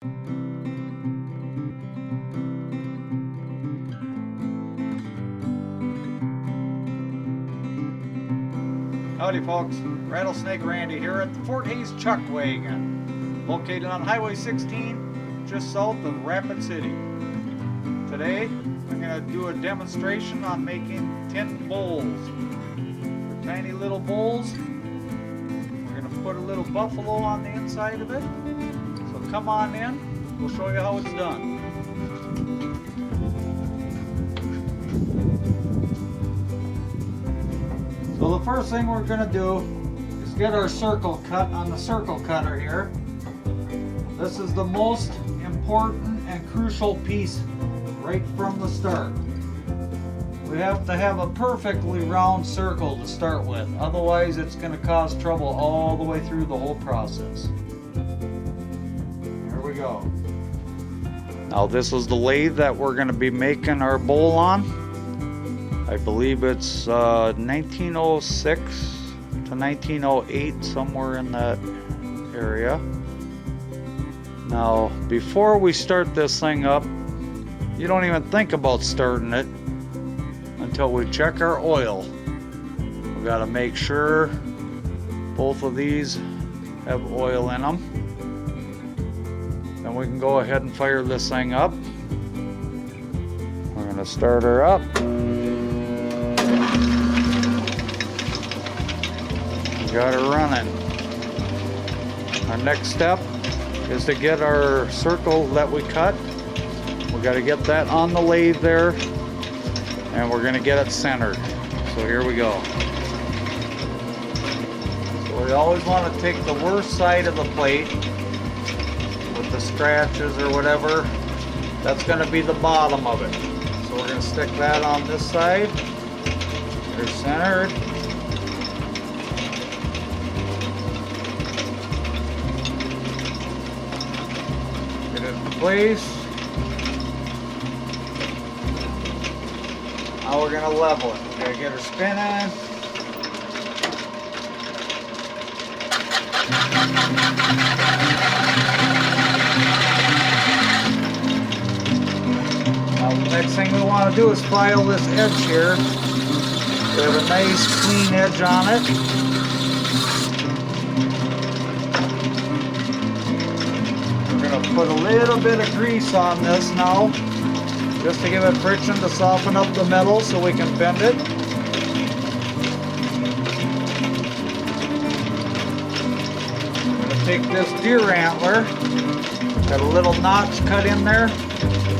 Howdy folks, Rattlesnake Randy here at the Fort Hays Chuckwagon, located on Highway 16 just south of Rapid City. Today I'm going to do a demonstration on making tin bowls. They're tiny little bowls. We're going to put a little buffalo on the inside of it. So come on in, we'll show you how it's done. So the first thing we're going to do is get our circle cut on the circle cutter here. This is the most important and crucial piece right from the start. We have to have a perfectly round circle to start with, otherwise it's going to cause trouble all the way through the whole process. Here we go. Now this is the lathe that we're going to be making our bowl on. I believe it's 1906 to 1908, somewhere in that area. Now, before we start this thing up, you don't even think about starting it until we check our oil. We got to make sure both of these have oil in them. Then we can go ahead and fire this thing up. We're going to start her up. Got her running. Our next step is to get our circle that we cut. We got to get that on the lathe there, and we're going to get it centered. So here we go. So we always want to take the worst side of the plate with the scratches or whatever. That's going to be the bottom of it. So we're going to stick that on this side. They're centered. Place. Now we're gonna level it. We gotta get her spinning. Now the next thing we want to do is file this edge here. We have a nice clean edge on it. Put a little bit of grease on this now, just to give it friction to soften up the metal so we can bend it. I'm going to take this deer antler, got a little notch cut in there.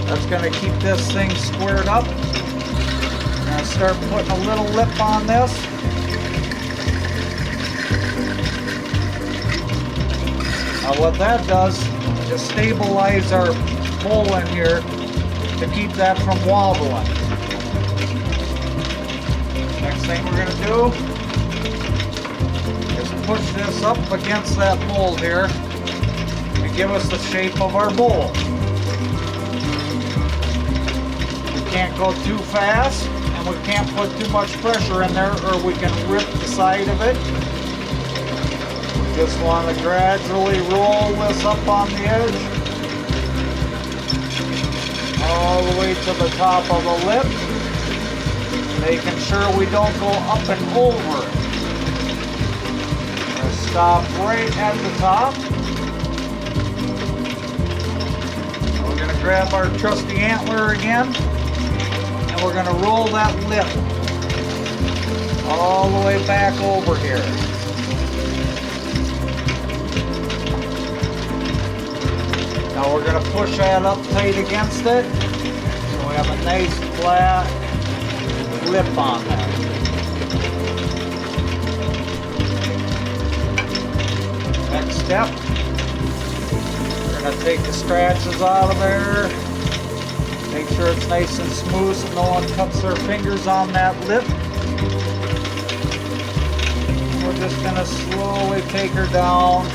That's going to keep this thing squared up. I'm going to start putting a little lip on this. Now what that does is stabilize our bowl in here to keep that from wobbling. Next thing we're going to do is push this up against that bowl here and give us the shape of our bowl. We can't go too fast and we can't put too much pressure in there or we can rip the side of it. Just want to gradually roll this up on the edge, all the way to the top of the lip, making sure we don't go up and over it. We're going to stop right at the top. We're going to grab our trusty antler again, and we're going to roll that lip all the way back over here. Now we're going to push that up tight against it, so we have a nice flat lip on that. Next step, we're going to take the scratches out of there, make sure it's nice and smooth so no one cuts their fingers on that lip. We're just going to slowly take her down.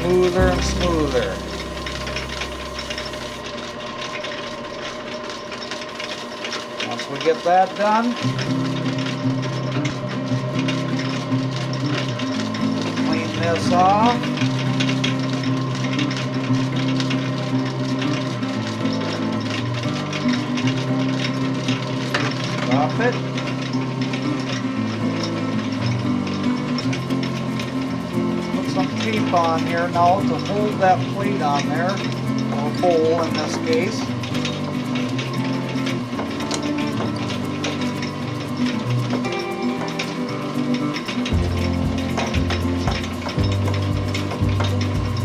Smoother and smoother. Once we get that done, clean this off. on here now to hold that plate on there, or bowl in this case.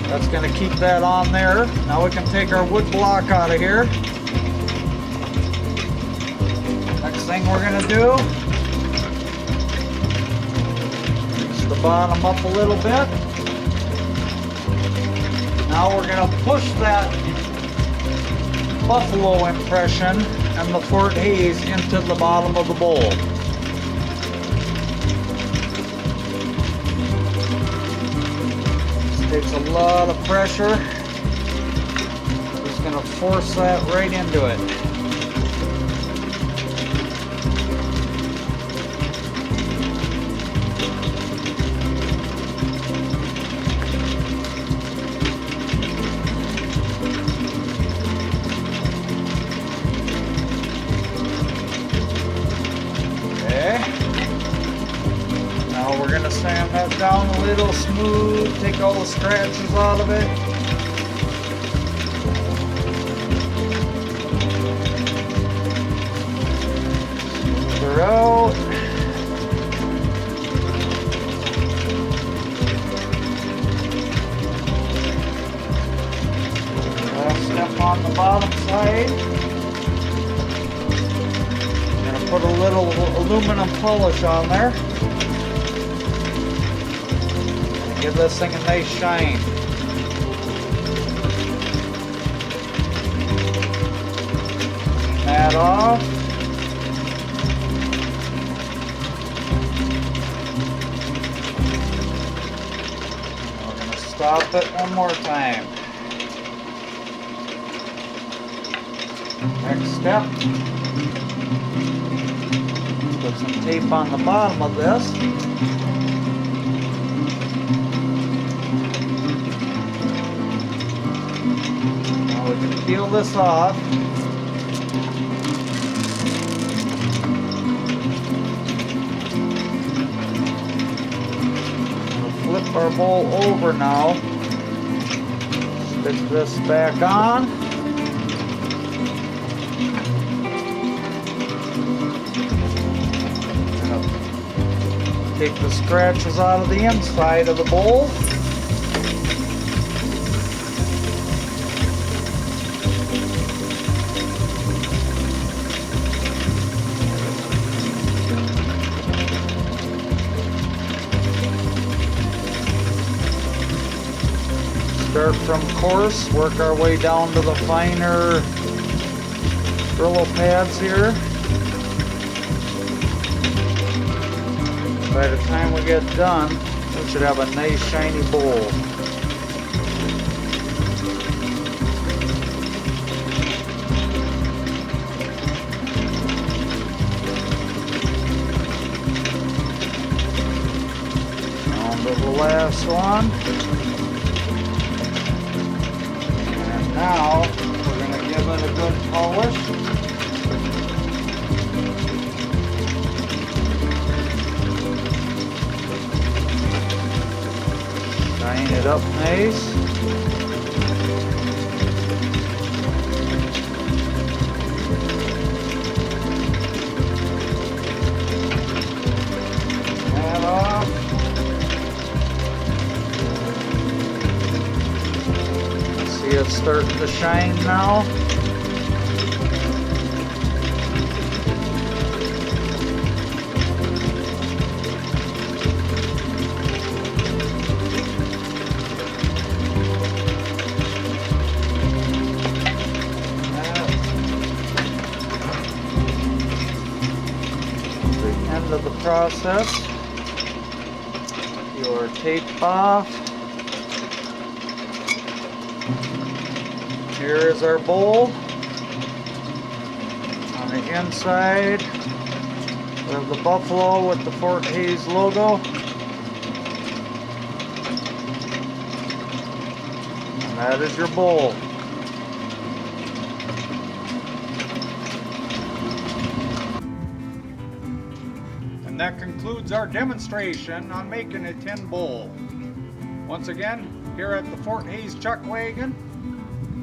That's going to keep that on there. Now we can take our wood block out of here. Next thing we're going to do, raise the bottom up a little bit. Now we're going to push that buffalo impression and the Fort Hayes into the bottom of the bowl. Takes a lot of pressure. Just going to force that right into it. We're going to sand that down a little smooth, take all the scratches out of it. Smooth her out. Last step on the bottom side. I'm going to put a little aluminum polish on there. Give this thing a nice shine. Clean that off. We're going to stop it one more time. Next step. Put some tape on the bottom of this. We can peel this off. We'll flip our bowl over now. Stick this back on. Take the scratches out of the inside of the bowl. Start from coarse, work our way down to the finer Brillo pads here. By the time we get done, we should have a nice shiny bowl. On to the last one. Now, we're going to give it a good polish. Shine it up nice. That off. It's starting to shine now. The end of the process. Your tape off. Here is our bowl. On the inside, we have the buffalo with the Fort Hayes logo. And that is your bowl. And that concludes our demonstration on making a tin bowl. Once again, here at the Fort Hays Chuckwagon,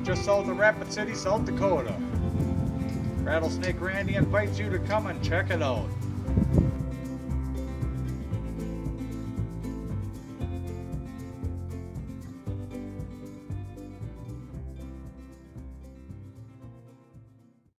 just south of Rapid City, South Dakota. Rattlesnake Randy invites you to come and check it out.